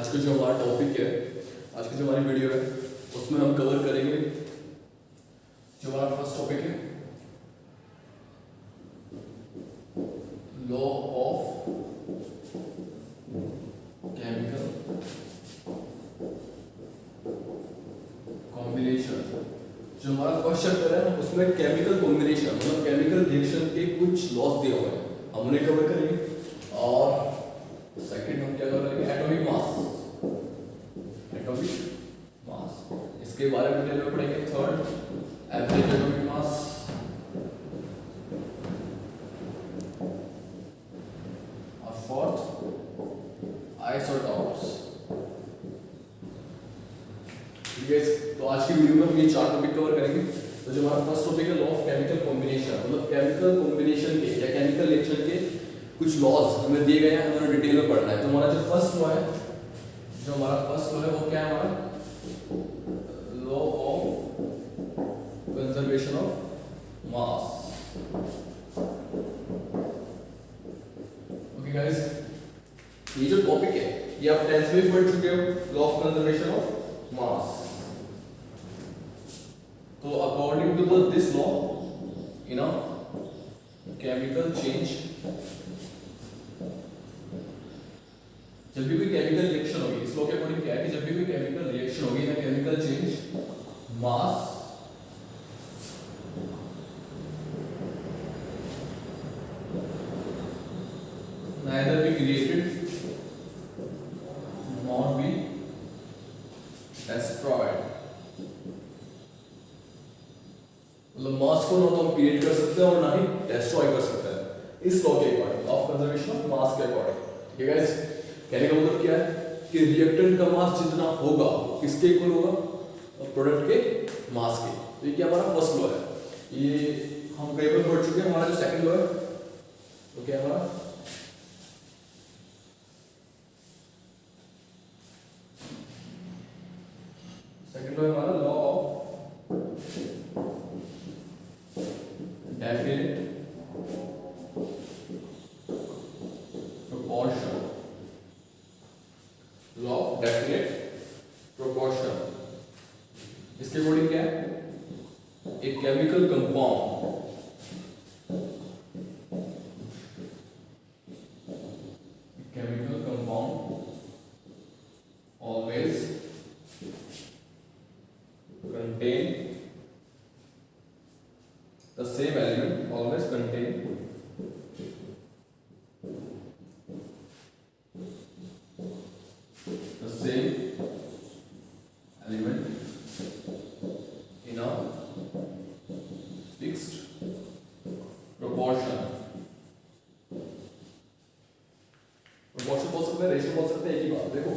आज का जो हमारा टॉपिक है, आज की जो हमारी वीडियो है उसमें हम कवर करेंगे जो हमारा फर्स्ट टॉपिक है लॉ ऑफ केमिकल कॉम्बिनेशन। जो हमारा फर्स्ट चैप्टर है उसमें केमिकल कॉम्बिनेशन मतलब केमिकल रिएक्शन के कुछ लॉस दिए हुए हैं, हम उन्हें कवर करेंगे। और सेकंड हम क्या करेंगे, एटॉमिक मास। एटॉमिक मास इसके बारे में डिटेल में पढ़ेंगे। Third average atomic mass. और फोर्थ आइसोटॉप्स। ठीक है, तो आज की वीडियो में हम ये चार टॉपिक कवर करेंगे। तो जो हमारा फर्स्ट टॉपिक है लॉ ऑफ केमिकल कॉम्बिनेशन, मतलब केमिकल कॉम्बिनेशन के या केमिकल रिएक्शन के कुछ लॉज हमें दिए गए हैं, हमें डिटेल में पढ़ना है। तो हमारा जो फर्स्ट लॉ है, जो हमारा फर्स्ट लॉ है वो क्या है, हमारा law of conservation of mass. Okay guys, ये जो टॉपिक है ये आप 10th में पढ़ चुके हो, law of conservation of mass. तो according to this law in a chemical change, जब भी कोई केमिकल रिएक्शन होगी, इस लॉ के अकॉर्डिंग क्या है कि जब भी कोई केमिकल रिएक्शन होगी ना chemical change, mass neither be created nor be destroyed। मतलब मास को ना तो हम क्रिएट कर सकते हैं और ना ही डिस्ट्रॉय कर सकते हैं, इस लॉ के अकॉर्डिंग, ऑफ कंजर्वेशन ऑफ मास के अकॉर्डिंग। ठीक है गाइस, कहने का मतलब क्या है कि रिएक्टेंट का मास जितना होगा किसके इक्वल होगा, प्रोडक्ट के मास के। तो ये क्या हमारा फर्स्ट लॉ है, ये हम कई बार पढ़ चुके हैं। हमारा जो सेकंड लॉ है वो क्या है, हमारा सेकंड लॉ है हमारा law of definite proportion. Law of definite proportion इसके अकॉर्डिंग क्या है, एक chemical compound always contain the same element, always contain the same element in a fixed proportion। proportion बोल सकते हैं, रेशियो बोल सकते हैं, एक ही बात। देखो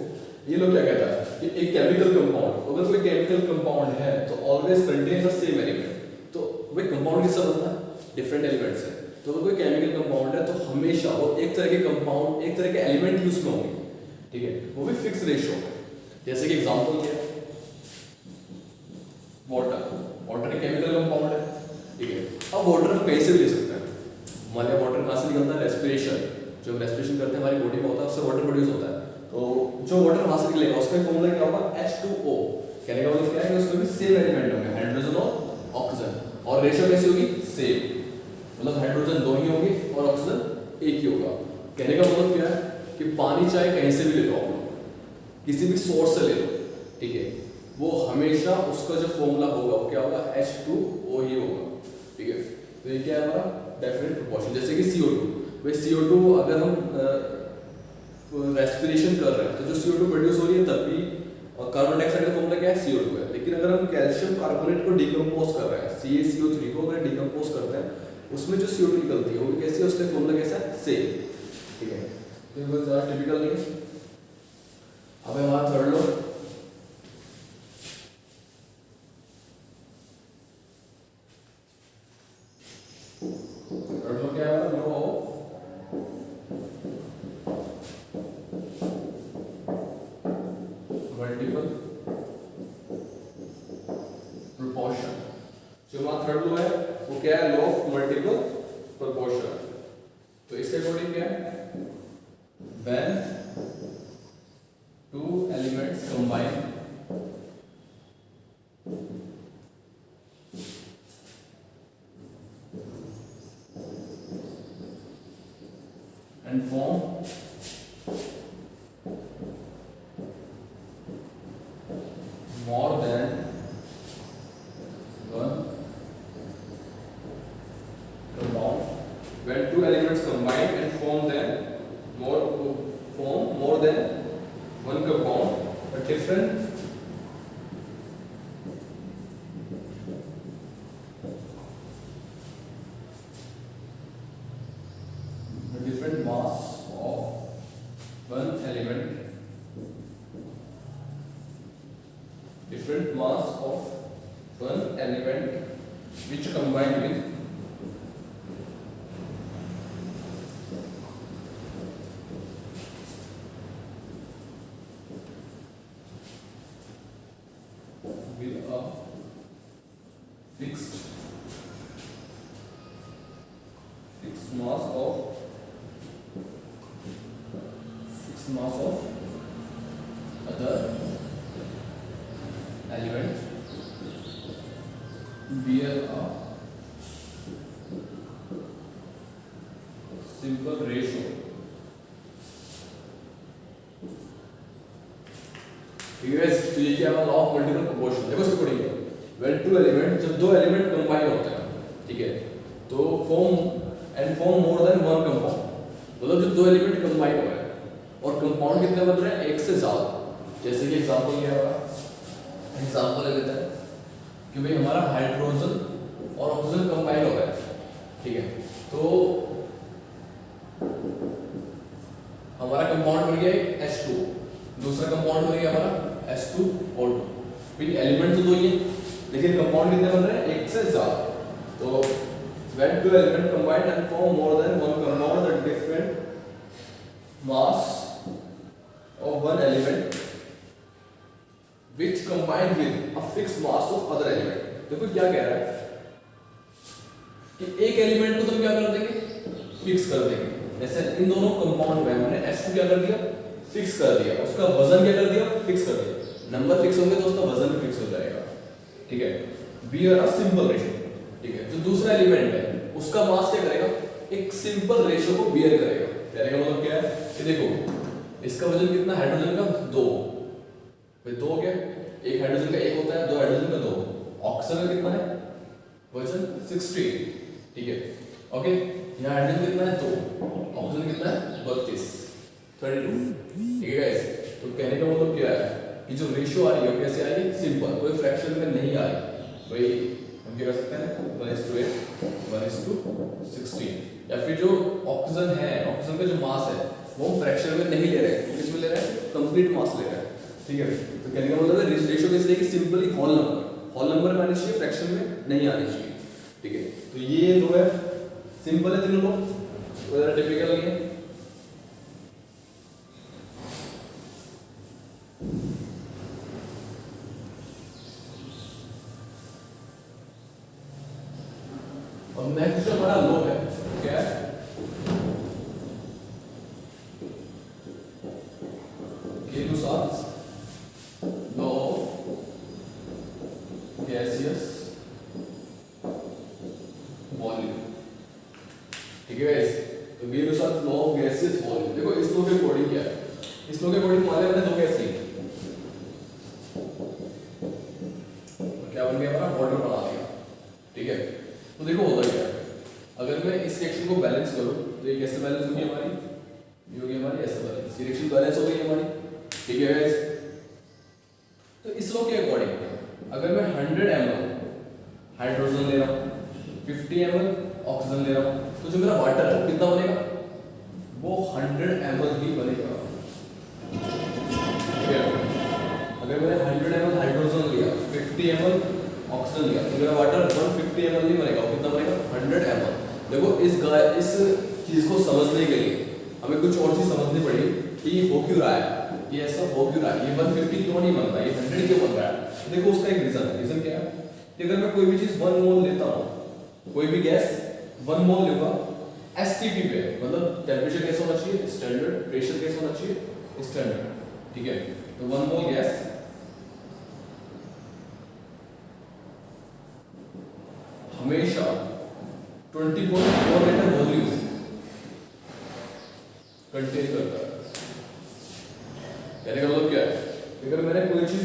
ये लोग क्या कहता है कि एक केमिकल कंपाउंड, अगर कोई केमिकल कंपाउंड है तो always contain the same element. तो भाई कंपाउंड किससे बनता है, डिफरेंट एलिमेंट से। तो अगर कोई केमिकल कंपाउंड है तो हमेशा वो एक तरह के कंपाउंड, एक तरह के एलिमेंट यूज में होंगे। ठीक है, वो भी फिक्स रेशियो में। जैसे कि एग्जांपल क्या है, वाटर। वाटर एक केमिकल कंपाउंड है। ठीक है, अब वाटर हम कहीं से भी ले सकते हैं। हमारे वाटर कहाँ से निकलता है, रेस्पिरेशन। जो रेस्पिरेशन करते हैं हमारी बॉडी में होता है, उससे वाटर प्रोड्यूस होता है। तो जो वाटर वहां से निकलेगा उसका फॉर्मूला क्या होगा, H2O। कहने का मतलब क्या है कि उसमें भी सेम एलिमेंट होंगे, हाइड्रोजन और ऑक्सीजन। और रेशियो कैसी होगी, सेम। मतलब हाइड्रोजन दो ही होंगे और ऑक्सीजन एक ही होगा। कहने का मतलब क्या है कि पानी चाहे कहीं से भी ले लो आप लोग, किसी भी सोर्स से ले लो, ठीक है, वो हमेशा उसका जो फॉर्मूला होगा वो क्या होगा, H2O ही होगा। ठीक है, तो ये क्या है हमारा डेफिनेट प्रोपोर्शन। जैसे कि CO2, भाई CO2 अगर हम रेस्पिरेशन कर रहे हैं तो जो CO2 प्रोड्यूस हो रही है तब भी कार्बन डाइऑक्साइड का फॉर्मूला क्या है, CO2 है। लेकिन अगर हम कैल्शियम कार्बोनेट को डिकम्पोज कर रहे हैं, CaCO3 को अगर डिकम्पोज करते हैं उसमें जो CO2 निकलती है वो भी कैसी है, उसका फॉर्मूला कैसा है, सेम। ठीक है, तो ये ज़्यादा टिपिकल नहीं है। अब हमारा थर्ड लॉ, थर्ड लॉ क्या है, लॉ ऑफ मल्टीपल प्रोपोर्शन। जो हमारा थर्ड लॉ है वो क्या है, लॉ ऑफ मल्टीपल प्रोपोर्शन। तो इसके अकॉर्डिंग क्या है, when two and form more than one compound. When two elements combine and form more than one compound, a different mass of one element, different mass of one element which combine with a fixed mass of other element bear a simple ratio. तो ये क्या law of multiple proportion देखो इसको पढ़िए। When to element, जब दो element combine होते हैं, ठीक है, तो form more than one compound, मतलब जब दो एलिमेंट कंबाइन हो रहे हैं और कंपाउंड कितने बन रहे हैं, एक से ज्यादा। जैसे कि एग्जांपल ये होगा, एग्जांपल ले लेते हैं कि भाई हमारा हाइड्रोजन और ऑक्सीजन कंबाइन हो रहा है, ठीक है, तो हमारा कंपाउंड बन गया H2, दूसरा कंपाउंड बन गया हमारा H2O2। फिर एलिमेंट तो दो ही है, लेकिन कंपाउंड कितने बन रहे हैं, एक से ज्यादा। तो when two elements combine and form more than one compound, the different mass of one element which combine with a fixed mass of other element। देखो क्या कह रहा है कि एक एलिमेंट को तुम क्या कर देंगे, फिक्स कर देंगे। जैसे इन दोनों कंपाउंड में हमने H2 क्या कर दिया, फिक्स कर दिया, उसका वजन क्या कर दिया, फिक्स कर दिया। नंबर फिक्स होंगे तो उसका वजन भी फिक्स हो जाएगा, ठीक है। बियर अ सिंपल रेशियो, ठीक है। जो दूसरा एलिमेंट है उसका मास क्या करेगा, एक सिंपल रेशियो को बियर करेगा। कहने का मतलब क्या है कि देखो इसका वजन कितना, हाइड्रोजन का 2, भाई 2 हो गया, एक हाइड्रोजन का 1 होता है, दो हाइड्रोजन का 2। ऑक्सीजन का कितना है वजन 16, ठीक है, ओके। यहाँ हाइड्रोजन कितना है 2, ऑक्सीजन कितना है 32, ठीक है गाइस। तो कहने का मतलब क्या है कि जो रेशियो आ रही है कैसे आ रही है, सिंपल, कोई फ्रैक्शन में नहीं आ रही। भाई हम क्या कर सकते हैं 1:8, 1:16, या फिर जो ऑक्सीजन है, ऑक्सीजन का जो मास है वो फ्रैक्शन में नहीं ले रहे हैं, किस में ले रहे हैं, कंप्लीट मास ले रहे हैं, ठीक है। तो कहने का मतलब है रेशियो कैसे कि सिंपली होल नंबर में आनी चाहिए, फ्रैक्शन में नहीं आनी चाहिए, ठीक है। तो ये जो है सिंपल है तीनों लोग, तो टिपिकल नहीं है। और नेक्स्ट जो हमारा लो है क्या है, Gay-Lussac's law of gaseous volume, ठीक है गाइस। तो Gay-Lussac's law of gaseous volume, देखो इस लो के अकॉर्डिंग क्या है, इस लो के अकॉर्डिंग मान लेते हैं दो गैस ली, क्या बन गया हमारा, वाटर बना दिया, ठीक है। तो देखो होता क्या है, अगर मैं इस रिएक्शन को बैलेंस करूं तो ये कैसे बैलेंस होगी हमारी, ये होगी हमारी ऐसे बैलेंस, ये रिएक्शन बैलेंस हो गई हमारी, ठीक है गाइस। तो इस लो के अकॉर्डिंग अगर मैं 100 ml हाइड्रोजन ले रहा हूं, 50 ml ऑक्सीजन ले रहा हूं, तो जो मेरा वाटर है कितना बनेगा, वो 100 ml ही बनेगा, ठीक है। अगर मैंने 100 ml हाइड्रोजन लिया, 50 ml ऑक्सीजन लिया, तो मेरा वाटर 150 ml नहीं बनेगा, कितना बनेगा 100 ml। देखो इस चीज को समझने के लिए हमें कुछ और चीज समझनी पड़ेगी कि ये हो क्यों रहा है, ये ऐसा हो क्यों रहा है, ये 150 क्यों नहीं बन रहा है, ये 100 क्यों बन रहा है। देखो उसका एक रीजन है, रीजन क्या है कि अगर मैं कोई भी चीज 1 मोल लेता हूं, कोई भी गैस 1 मोल लूंगा एसटीपी पे, मतलब टेंपरेचर कैसा होना चाहिए, स्टैंडर्ड, प्रेशर कैसा होना चाहिए, स्टैंडर्ड, ठीक है। तो 1 मोल गैस हमेशा 20.4 लीटर वॉल्यूम कंटेन करता है। कहने का मतलब क्या है, अगर मैंने कोई चीज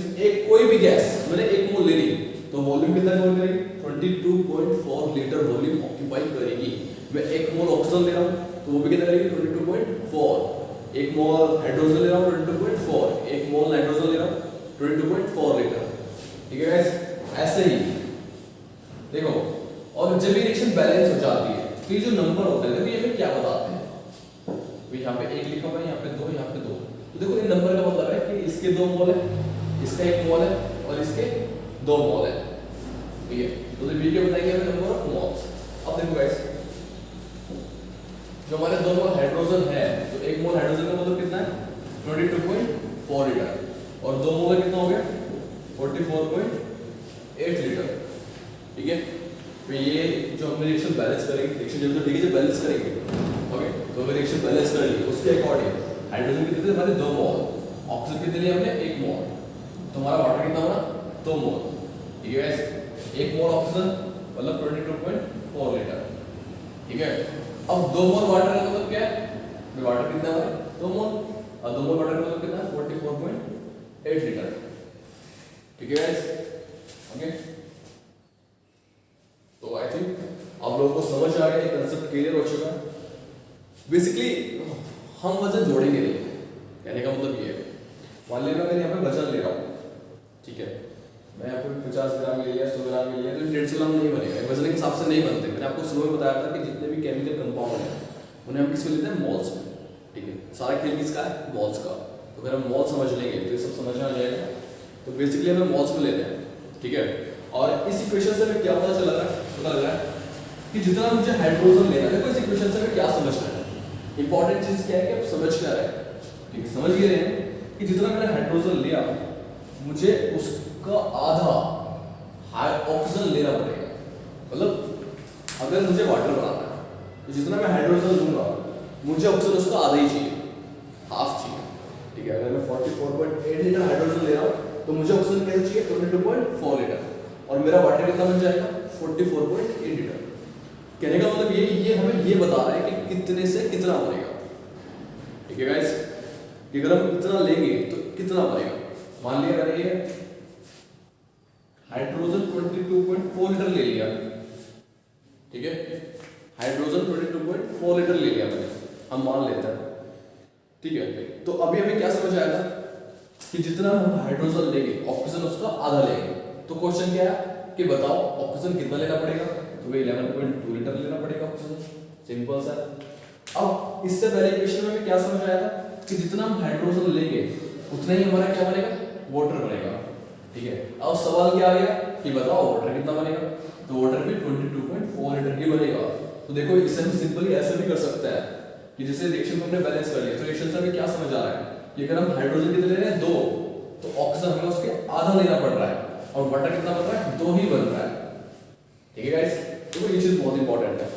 कोई भी गैस मैंने 1 मोल ले ली तो वॉल्यूम कितना कवर करेगी, 22.4 लीटर वॉल्यूम ऑक्यूपाई करेगी। मैं 1 मोल ऑक्सीजन ले रहा हूँ तो वो भी कितना करेगी, 22.4। 1 मोल हाइड्रोजन ले रहा हूँ 22.4, 1 मोल नाइट्रोजन ले रहा हूँ 22.4 लीटर। ठीक है गाइस, ऐसे ही देखो। और जब ये रिएक्शन बैलेंस हो जाती है तो ये जो नंबर होते हैं देखो ये हमें क्या बताते हैं, यहाँ पे 1 लिखा हुआ है, यहाँ पे 2, यहाँ पे 2। तो देखो ये नंबर का मतलब है कि इसके 2 मोल है, इसका 1 मोल है और इसके 2 मोल है। ठीक है, तो ये क्या बताएंगे हमें, नंबर ऑफ मोल्स। अब देखो गाइस, जो हमारे 2 मोल हाइड्रोजन है तो 1 मोल हाइड्रोजन का मतलब कितना है, 22.4 लीटर और 2 मोल कितना हो गया, 44.8 लीटर। ठीक है, तो ये जो हम रिएक्शन बैलेंस करेंगे, रिएक्शन जब ठीक है बैलेंस करेंगे, ओके, तो अगर रिएक्शन बैलेंस कर ली उसके अकॉर्डिंग हाइड्रोजन कितने थे हमारे 2 मोल, ऑक्सीजन कितने लिए हमने 1 मोल, तो हमारा वाटर कितना बना 2 मोल। ठीक है गाइस, 1 मोल ऑक्सीजन मतलब 22.4 लीटर। ठीक है, अब 2 मोल वाटर का मतलब क्या है, वाटर कितना है 2 मोल और 2 मोल वाटर का मतलब कितना है 44.8 लीटर। ठीक है गाइस, ओके, तो आई थिंक आप लोगों को समझ आ गया, कंसेप्ट क्लियर हो चुका है। बेसिकली हम वजन जोड़ेंगे नहीं, कहने का मतलब ये है, मान लिया मैं यहाँ पे वजन ले रहा हूँ, ठीक है, मैं यहाँ पे 50 ग्राम ले लिया, 100 ग्राम ले लिया, तो 150 ग्राम नहीं बनेगा, वजन के हिसाब से नहीं बनते। मैंने आपको शुरू में बताया था कि जितने भी केमिकल कंपाउंड हैं उन्हें हम किसमें लेते हैं, मॉल्स में। ठीक है, सारा खेल किसका है, मॉल्स का। तो अगर हम मॉल समझ लेंगे तो ये सब समझ आ जाएगा। तो बेसिकली हमें मॉल्स में लेते हैं। ठीक है, और इस इक्वेशन से हमें क्या पता चल रहा है, पता लग रहा है कि जितना मुझे हाइड्रोजन लेना है, देखो इस इक्वेशन से हमें क्या समझना है, इंपॉर्टेंट चीज क्या है कि आप समझ क्या रहे हैं। ठीक है, समझ ये रहे हैं कि जितना मैंने हाइड्रोजन लिया मुझे उसका आधा ऑक्सीजन लेना पड़ेगा। मतलब अगर मुझे वाटर बनाना है तो जितना मैं हाइड्रोजन लूंगा मुझे ऑक्सीजन उसका आधा ही चाहिए, हाफ चाहिए। ठीक है, अगर मैं 44.8 लीटर हाइड्रोजन ले रहा हूँ तो मुझे ऑक्सीजन कैसे चाहिए, 22.4 लीटर, और मेरा वाटर कितना बन जाएगा 44.8 लीटर। कहने का मतलब ये हमें ये बता रहा है कि कितने से कितना बनेगा। ठीक है गाइस, कि अगर हम इतना लेंगे तो कितना बनेगा। मान लिया मैंने ये हाइड्रोजन 22.4 लीटर ले लिया। ठीक है, हाइड्रोजन 22.4 लीटर ले लिया मैंने, हम मान लेते हैं। ठीक है, तो अभी हमें क्या समझ आया था कि जितना हम हाइड्रोजन लेंगे ऑक्सीजन उसका आधा लेंगे। तो क्वेश्चन क्या है कि बताओ ऑक्सीजन कितना लेना पड़ेगा, तो वे 11.2 लीटर लेना पड़ेगा ऑक्सीजन, सिंपल सा। अब इससे पहले इक्वेशन में क्या समझ आया था कि जितना हम हाइड्रोजन लेंगे उतना ही हमारा क्या बनेगा, वाटर बनेगा। ठीक है, अब सवाल क्या आ गया कि बताओ वाटर कितना बनेगा, तो वाटर भी 22.4 लीटर ही बनेगा। तो देखो इसे हम सिंपली ऐसे भी कर सकते हैं कि जैसे रिएक्शन को हमने बैलेंस कर लिया, तो रिएक्शन से हमें क्या समझ आ रहा है कि अगर हम हाइड्रोजन कितने ले रहे हैं 2, तो ऑक्सीजन हमें उसके आधा लेना पड़ रहा है, और वाटर कितना बन रहा है 2 ही बन रहा है। ठीक है गाइस, तो ये चीज बहुत इंपॉर्टेंट है,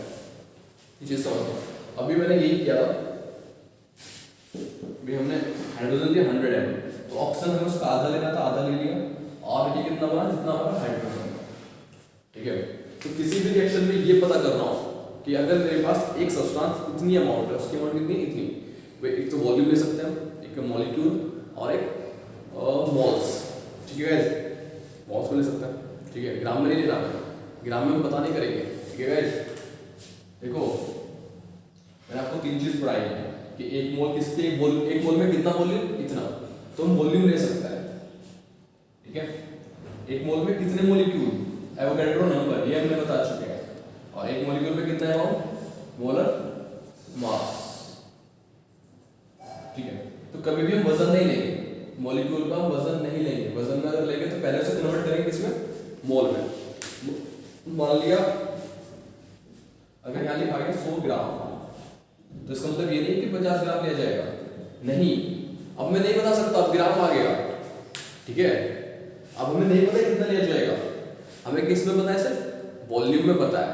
ये चीज समझो। अभी मैंने यही किया था, भी हमने हाइड्रोजन लिया 100 ml, तो ऑक्सीजन हमें उसका आधा लेना था, आधा ले लिया, और ये कितना बना, जितना हमारा हाइड्रोजन। ठीक है, तो किसी भी रिएक्शन में ये पता करना हो कि अगर मेरे पास एक सब्सटेंस इतनी अमाउंट है, उसकी अमाउंट कितनी, इतनी, वे एक तो वॉल्यूम ले सकते हैं, एक मॉलिक्यूल और एक मोल्स। ठीक है गाइस, मोल्स में ले सकते हैं। ठीक है, ग्राम में नहीं लेना है, ग्राम में हम पता नहीं करेंगे। ठीक है गाइस, देखो मैंने आपको 3 चीज पढ़ाई है कि एक मोल किसके, एक मोल में कितना वॉल्यूम, इतना, तो हम वॉल्यूम ले सकते हैं। ठीक है, एक मोल में कितने मॉलिक्यूल, एवोगैड्रो नंबर, ये हमने बता चुके हैं, और एक मॉलिक्यूल में कितना है मोलर मास। ठीक है, तो कभी भी हम वजन नहीं लेंगे, मॉलिक्यूल का हम वजन नहीं लेंगे। वजन में अगर लेंगे तो पहले से कन्वर्ट करेंगे किसमें, मोल में। मान लिया अगर यहाँ लिखा गया 100 ग्राम, तो इसका मतलब ये नहीं कि 50 ग्राम लिया जाएगा, नहीं, अब मैं नहीं बता सकता, अब ग्राम आ गया। ठीक है, अब हमें नहीं पता कितना लिया जाएगा, हमें किस में पता है, सिर्फ वॉल्यूम में पता है।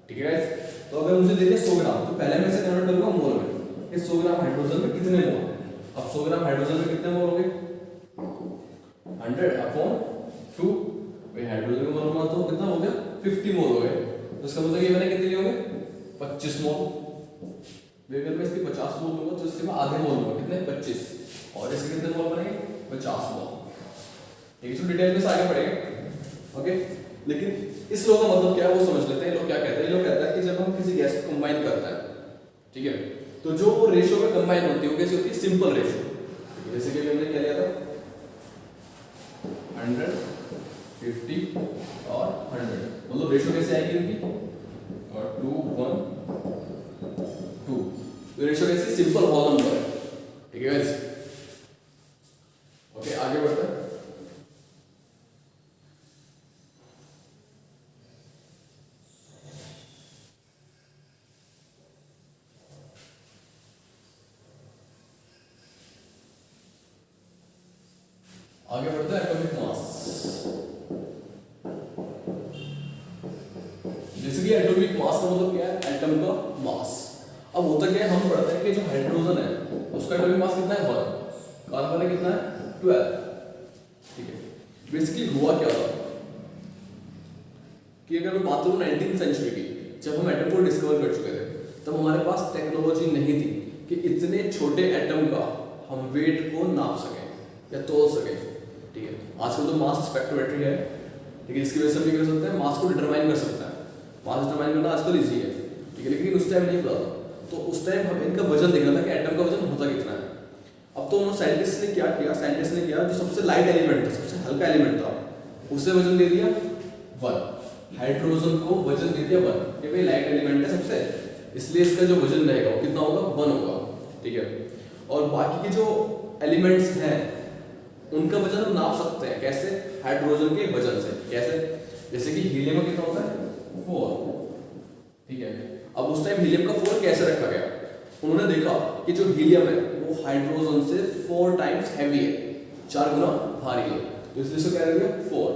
ठीक है गाइस, तो अगर मुझे दे दिया 100 ग्राम, तो पहले मैं इसे कन्वर्ट करूंगा मोल में, कि 100 ग्राम हाइड्रोजन में कितने मोल। अब 100 ग्राम हाइड्रोजन में कितने मोल होंगे, 100/2, भाई हाइड्रोजन का मोल तो कितना हो गया, 50 मोल हो गए। तो इसका मतलब ये मैंने कितने लिए होंगे, 25 मोल। अगर मैं इसके 50 मोल लूंगा तो इससे मैं आधे मोल लूंगा, कितने 25, और इसके कितने मोल बनेंगे 50 मोल। ठीक है, तो डिटेल में से आगे बढ़ेंगे। ओके, लेकिन इस लॉ का मतलब क्या है वो समझ लेते हैं। लोग क्या कहते हैं, लोग कहता है कि जब हम किसी गैस को कंबाइन करते हैं, ठीक है, तो जो रेशियो में कंबाइन होती है वो कैसी होती है, सिंपल रेशियो। जैसे कि हमने क्या लिया था 100, 50 और 100, मतलब रेशियो कैसे आएगी उनकी, और 2 1 2, तो रेशियो कैसे, सिंपल होल नंबर है। ठीक है गाइस, ओके आगे बढ़ते हैं। आगे बढ़ते हैं एटॉमिक मास। जैसे कि एटॉमिक मास का मतलब क्या है, एटम का मास। अब होता क्या है, हम पढ़ते हैं कि जो हाइड्रोजन है उसका एटॉमिक मास कितना है 1, कार्बन का कितना है 12। ठीक है, बेसिकली हुआ क्या था कि अगर मैं बात करूं 19वीं सेंचुरी की, जब हम एटम को डिस्कवर कर चुके थे, तब हमारे पास टेक्नोलॉजी नहीं थी कि इतने छोटे एटम का हम वेट को नाप सकें या तोल सकें। ठीक है, आजकल तो मास स्पेक्ट्रोमेट्री है, ठीक है, इसकी वजह से हम क्या कर सकते हैं, मास को डिटरमाइन कर सकते हैं। मास डिटरमाइन करना आजकल इजी है, ठीक है, लेकिन उस टाइम नहीं पता था। तो उस टाइम हमें इनका वजन देखना था कि एटम का वजन होता कितना है। अब तो उन्होंने साइंटिस्ट ने क्या किया, साइंटिस्ट ने किया जो सबसे लाइट एलिमेंट था, सबसे हल्का एलिमेंट था, उसे वजन दे दिया 1। हाइड्रोजन को वजन दे दिया 1, ये भाई लाइट एलिमेंट है सबसे, इसलिए इसका जो वजन रहेगा वो कितना होगा 1 होगा। ठीक है, और बाकी के जो एलिमेंट्स हैं उनका वजन हम नाप सकते हैं, कैसे, हाइड्रोजन के वजन से। कैसे, जैसे कि हीलियम का कितना होता है 4। ठीक है, अब उस टाइम हीलियम का 4 कैसे रखा गया, उन्होंने देखा कि जो हीलियम है वो हाइड्रोजन से 4 टाइम्स हैवी है, 4 गुना भारी है, तो इसलिए इसको क्या रख दिया 4।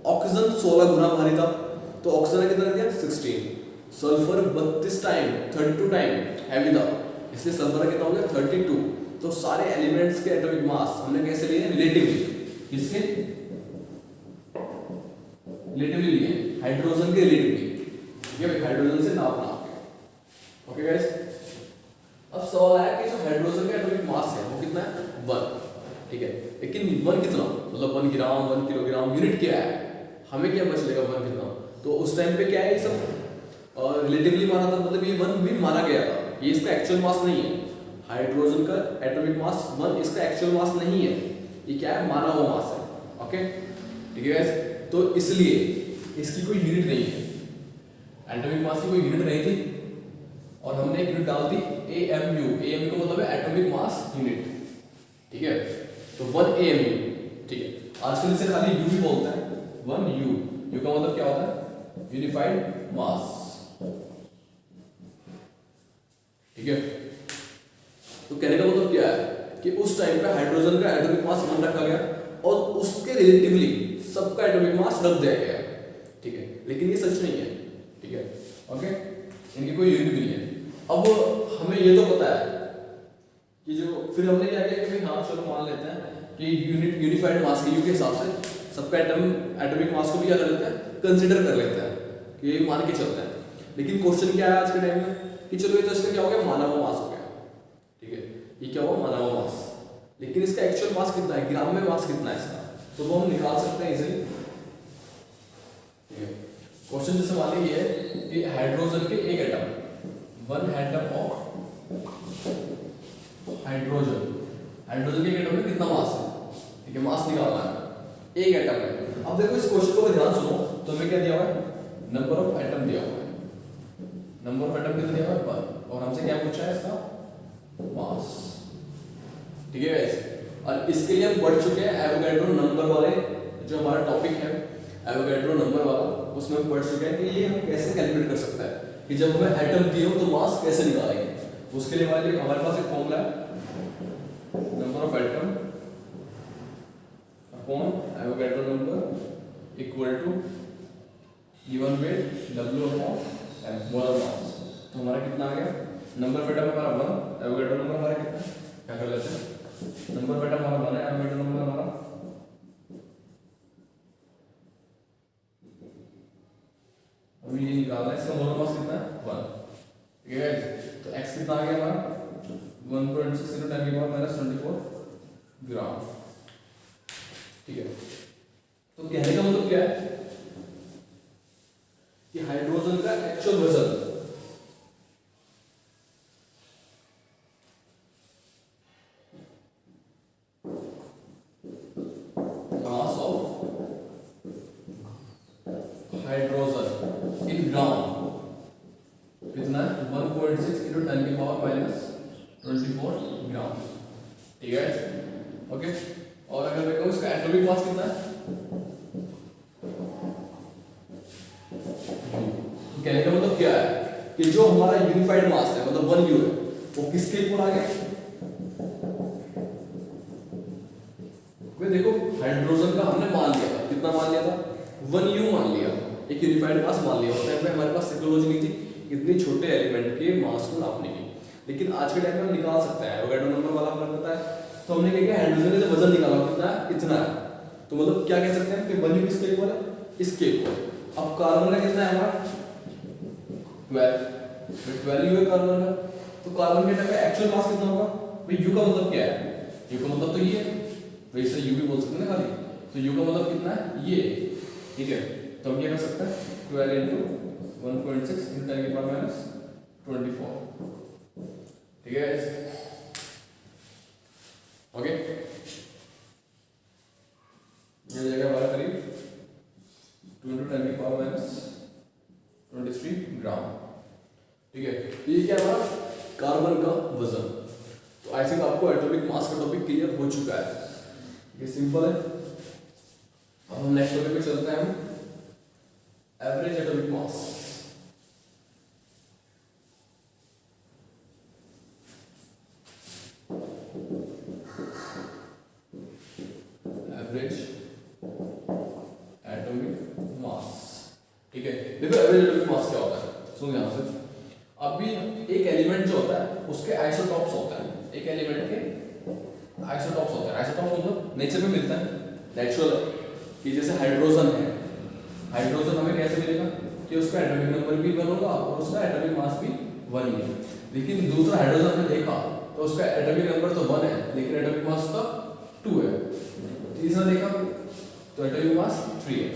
ऑक्सीजन 16 गुना भारी था, तो ऑक्सीजन ने कितना रख दिया 16। सल्फर 32 टाइम 32 टाइम हैवी था, इसलिए सल्फर कितना हो गया 32। तो सारे एलिमेंट्स के एटॉमिक मास हमने कैसे लिए, रिलेटिवली। किसके रिलेटिवली लिए, हाइड्रोजन के रिलेटिवली। ठीक है, हाइड्रोजन से नाप के। ओके गाइस, अब सवाल आया कि जो हाइड्रोजन का एटॉमिक मास है वो कितना है 1। ठीक है, लेकिन 1 कितना, मतलब 1 ग्राम 1 किलोग्राम, यूनिट क्या है, हमें क्या पता चलेगा 1 कितना। तो उस टाइम पे क्या है, ये सब रिलेटिवली माना था, मतलब ये 1 भी माना गया था, ये इसका एक्चुअल मास नहीं है। हाइड्रोजन का एटॉमिक मास 1 इसका एक्चुअल मास नहीं है, ये क्या है, माना हुआ मास है। ओके, ठीक है गाइस, तो इसलिए इसकी कोई यूनिट नहीं है, एटॉमिक मास की कोई यूनिट नहीं थी, और हमने एक यूनिट डाल दी AMU। AMU का मतलब है एटॉमिक मास यूनिट। ठीक है, तो 1 AMU। ठीक है, आजकल इसे खाली U भी बोलते हैं, 1 U। U का मतलब क्या होता है, यूनिफाइड मास। ठीक है, तो कहने का मतलब क्या है कि उस टाइम पे हाइड्रोजन का एटॉमिक मास 1 रखा गया और उसके रिलेटिवली सबका एटॉमिक मास रख दिया गया। ठीक है, लेकिन ये सच नहीं है। ठीक है, ओके, इनकी कोई यूनिट नहीं है। अब हमें ये तो पता है कि जो, फिर हमने क्या किया कि हाँ चलो मान लेते हैं कि यूनिफाइड मास के यू के हिसाब से सबका एटॉमिक मास को भी क्या कर लेते हैं, कंसीडर कर लेते हैं, कि ये मान के चलते हैं। लेकिन क्वेश्चन क्या है आज के टाइम में कि चलो ये तो इसका क्या हो गया, माना हुआ मास हो गया। ठीक है, ये क्या हुआ, माना हुआ मास, लेकिन इसका एक्चुअल मास कितना है, ग्राम में मास कितना है इसका, तो वो हम निकाल सकते हैं इजीली। ठीक है, क्वेश्चन जैसे मान लीजिए कि हाइड्रोजन के एक atom, 1 atom of hydrogen, hydrogen के एक एटम में कितना मास है। ठीक है, मास निकालना है एक एटम में। अब देखो इस क्वेश्चन को ध्यान सुनो, तो हमें क्या दिया हुआ है, नंबर ऑफ एटम दिया हुआ है, नंबर ऑफ एटम कितना दिया हुआ है 1, और हमसे क्या पूछा है इसका मास। ठीक है गाइस, और इसके लिए हम पढ़ चुके हैं एवोगैड्रो नंबर वाले, जो हमारा टॉपिक है एवोगैड्रो नंबर वाला, उसमें हम पढ़ चुके हैं कि ये हम कैसे कैलकुलेट कर सकते हैं कि जब हमें एटम दिए हो तो मास कैसे निकालेंगे। उसके लिए हमारे पास एक फॉर्मूला है, number of atom upon Avogadro number equal to given weight W upon m, molar mass. तो हमारा कितना आ गया, नंबर ऑफ एटम हमारा 1, एवोगैड्रो नंबर हमारा कितना, क्या कर लेते हैं, नंबर ऑफ एटम हमारा 1 है, एवोगैड्रो नंबर हमारा अभी ये निकालना है, इसका मोलर मास कितना है 1। ठीक है गाइस, तो x कितना आ गया हमारा 1.6 into 10 की पावर माइनस 24 ग्राम। ठीक है, तो कहने का मतलब क्या है कि हाइड्रोजन का एक्चुअल वजन मास ऑफ हाइड्रोजन इन ग्राम कितना है 1.6 into 10 की पावर माइनस 24 ग्राम। ठीक है, ओके। और अगर मैं कहूँ इसका एटॉमिक मास कितना है, तो कहने का मतलब क्या है कि जो हमारा यूनिफाइड मास है मतलब 1U है वो किसके इक्वल आ गया। वे देखो हाइड्रोजन का हमने मान लिया था, कितना मान लिया था 1U मान लिया, एक यूनिफाइड मास मान लिया। उस टाइम पे हमारे पास टेक्नोलॉजी नहीं थी इतने छोटे एलिमेंट के मास को नापने की, लेकिन आज के टाइम में हम निकाल सकते हैं। एवोगाड्रो नंबर वाला हमें पता है, तो हमने क्या किया हाइड्रोजन का वजन निकाला कितना है, इतना है। तो मतलब क्या कह सकते हैं कि 1U किसके इक्वल है, इसके इक्वल। अब कार्बन का कितना है हमारा 12U है कार्बन का, तो कार्बन के टाइम पे एक्चुअल मास कितना होगा भाई। U का मतलब क्या है, U का मतलब तो ये है, तो इसे U भी बोल सकते हैं ना खाली। तो U का मतलब कितना है ये, ठीक है। तो हम क्या कर सकते हैं 12 into 1.6 into 10 की पावर माइनस 24। ठीक है, ओके। ये जगह हमारा करीब 2 into 10 की पावर माइनस 23 ग्राम। ठीक है, ये क्या हमारा कार्बन का वजन। तो आई थिंक आपको एटॉमिक मास का टॉपिक क्लियर हो चुका है, ये सिंपल है। अब हम नेक्स्ट टॉपिक पे चलते हैं, हम average atomic mass. Average atomic mass, ठीक है। देखो एवरेज एटॉमिक मास क्या होता है, सुन ध्यान से। अभी एक एलिमेंट जो होता है उसके आइसोटॉप्स होता है, एक एलिमेंट के आइसोटॉप्स होता है। आइसोटॉप्स मतलब नेचर में मिलता है, नेचुरल है कि जैसे हाइड्रोजन है, हाइड्रोजन हमें कैसे मिलेगा कि उसका एटॉमिक नंबर भी 1 होगा और उसका एटॉमिक मास भी 1 ही है। लेकिन दूसरा हाइड्रोजन हमने देखा तो उसका एटॉमिक नंबर तो 1 है लेकिन एटॉमिक मास उसका 2 है। तीसरा देखा तो एटॉमिक मास 3 है।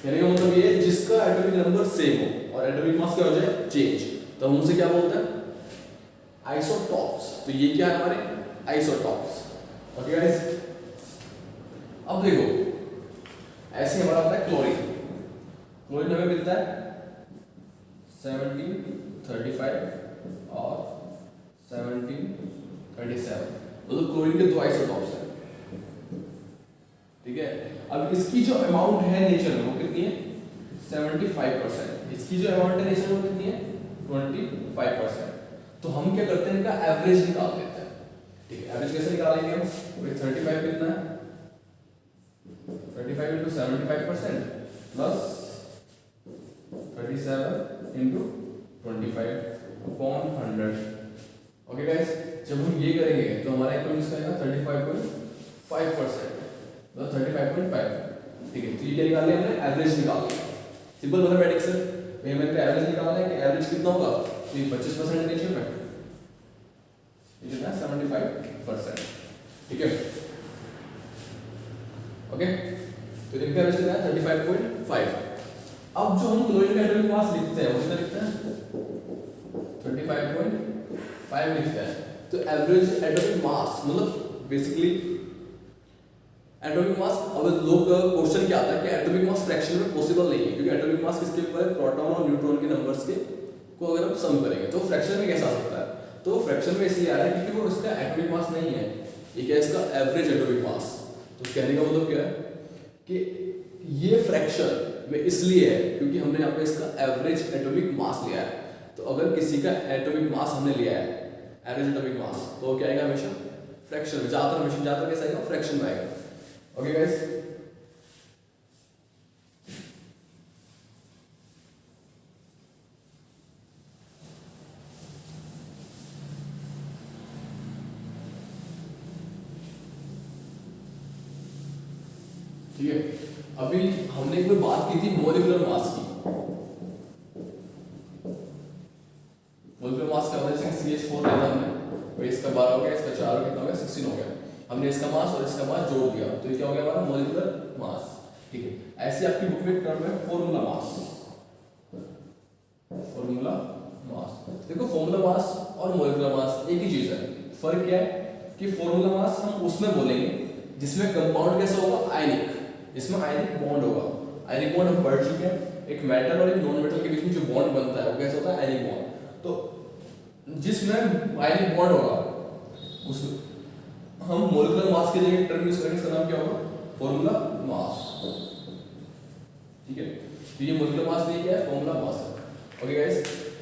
कहने का मतलब ये जिसका एटॉमिक नंबर सेम हो और एटॉमिक मास क्या हो जाए चेंज, तो हम उसे क्या बोलते हैं आइसोटॉप्स। तो ये क्या है हमारे आइसोटॉप्स। ओके गाइस, अब देखो ऐसे हमारा आता है क्लोरीन। क्लोरीन हमें मिलता है 1735 और 1737, मतलब क्लोरीन के 2 आइसोटॉप्स हैं। ठीक है, अब इसकी जो अमाउंट है नेचर में वो कितनी है 75%। इसकी जो अमाउंट है नेचर में वो कितनी है 25%। तो हम क्या करते हैं इनका एवरेज निकाल लेते हैं। ठीक है, एवरेज कैसे निकालेंगे हम, 35 कितना है 35 into 75% plus 37 into 25/100। Okay guys, जब हम ये करेंगे तो हमारा इक्वल आएगा 35.5% मतलब 35.5। ठीक है, तो ये क्या निकाल लिया हमने एवरेज निकाल लिया। सिंपल मैथमेटिक्स है, पेमेंट का एवरेज निकालना है कि एवरेज कितना होगा, तो ये 25% नेचर में ये कितना है 75%। ठीक है, ओके। तो इनका एवरेज कितना है 35.5। अब जो हम क्लोरीन का एटॉमिक मास लिखते हैं वो कितना लिखते हैं 35.5 लिखते हैं। तो एवरेज एटॉमिक मास मतलब बेसिकली एटॉमिक मास। अब लोग क्वेश्चन क्या आता है कि एटॉमिक मास फ्रैक्शन में पॉसिबल नहीं है, क्योंकि एटॉमिक मास किसके ऊपर है प्रोटॉन और न्यूट्रॉन के नंबर्स के को अगर हम सम करेंगे तो फ्रैक्शन में कैसा आ सकता है। तो फ्रैक्शन में इसलिए आ रहा है क्योंकि वो इसका एटॉमिक मास नहीं है, ये क्या है इसका एवरेज एटॉमिक मास। तो कहने का मतलब क्या है कि ये फ्रैक्शन में इसलिए है क्योंकि हमने यहाँ पे इसका एवरेज एटॉमिक मास लिया है। तो अगर किसी का एटॉमिक मास हमने लिया है एवरेज एटॉमिक मास, तो क्या आएगा हमेशा फ्रैक्शन में, ज्यादातर कैसा आएगा फ्रैक्शन में आएगा। ओके गाइस, ठीक है। अभी हमने एक बात की थी मॉलिक्यूलर मास की। मॉलिक्यूलर मास का वजह से CH4 लेना हमने, और इसका 12 हो गया, इसका 4 हो हमने इसका मास और इसका मास जोड़ दिया, तो ये क्या हो गया हमारा मॉलिक्यूलर मास। ठीक है, ऐसे आपकी बुक में टर्म है फॉर्मूला मास। फॉर्मूला मास, देखो फॉर्मूला मास और मॉलिक्यूलर मास एक ही चीज है। फर्क क्या है कि फॉर्मूला मास हम उसमें बोलेंगे जिसमें कंपाउंड कैसा होगा, आयनिक, जिसमें आयनिक बॉन्ड होगा। आयनिक बॉन्ड हम पढ़ चुके हैं, एक मेटल और एक नॉन मेटल के बीच में जो बॉन्ड बनता है वो कैसा होता है, आयनिक बॉन्ड। तो जिसमें आयनिक बॉन्ड होगा उसमें हम मॉलिक्यूलर मास के लिए टर्म यूज करेंगे, इसका नाम क्या होगा, फॉर्मूला मास। ठीक है, तो ये मॉलिक्यूलर मास नहीं क्या है, फॉर्मूला मास है। ओके गाइस,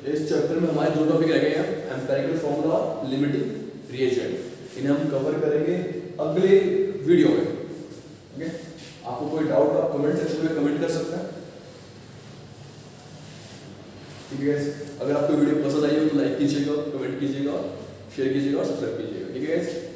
इस चैप्टर में हमारे जो टॉपिक रह गए हैं, एम्पिरिकल फॉर्मूला, लिमिटिंग रिएजेंट, इन्हें हम कवर करेंगे अगले वीडियो में। ओके, आपको कोई डाउट आप कमेंट सेक्शन में कमेंट कर सकते हैं। ठीक है गाइस, अगर आपको वीडियो पसंद आई हो तो लाइक कीजिएगा, कमेंट कीजिएगा, शेयर कीजिएगा और सब्सक्राइब कीजिएगा। ठीक है गाइस।